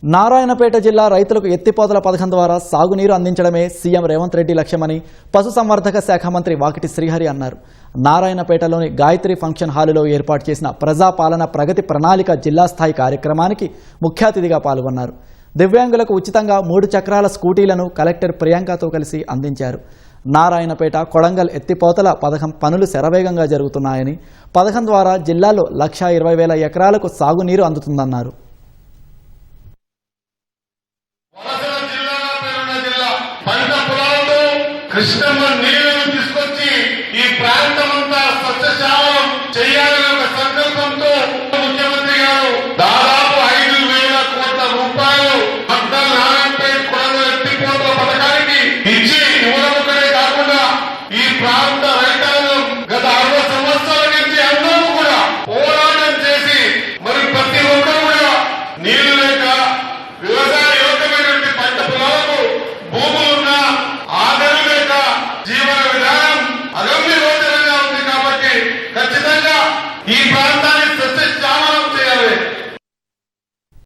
నారాయణపేట జిల్లా రైతులకు ఎత్తిపోతల పథకం ద్వారా సాగునీరు అందించడమే సీఎం రేవంత్ రెడ్డి లక్ష్యమని పశుసంవర్ధక శాఖ మంత్రి వాకిటి శ్రీహరి అన్నారు. నారాయణపేటలోని గాయత్రి ఫంక్షన్ హాలులో ఏర్పాటు చేసిన ప్రజాపాలన ప్రగతి ప్రణాళిక జిల్లా స్థాయి కార్యక్రమానికి ముఖ్య అతిథిగా పాల్గొన్నారు. దివ్యాంగులకు ఉచితంగా 3 చక్రాల స్కూటీలను కలెక్టర్ ప్రియాంకతో కలిసి అందించారు. నారాయణపేట కొడంగల్ ఎత్తిపోతల పథకం పనులు శరవేగంగా జరుగుతున్నాయని, పథకం ద్వారా జిల్లాలో 1,20,000 ఎకరాలకు సాగునీరు అందుతుందన్నారు. కృష్ణమ్మ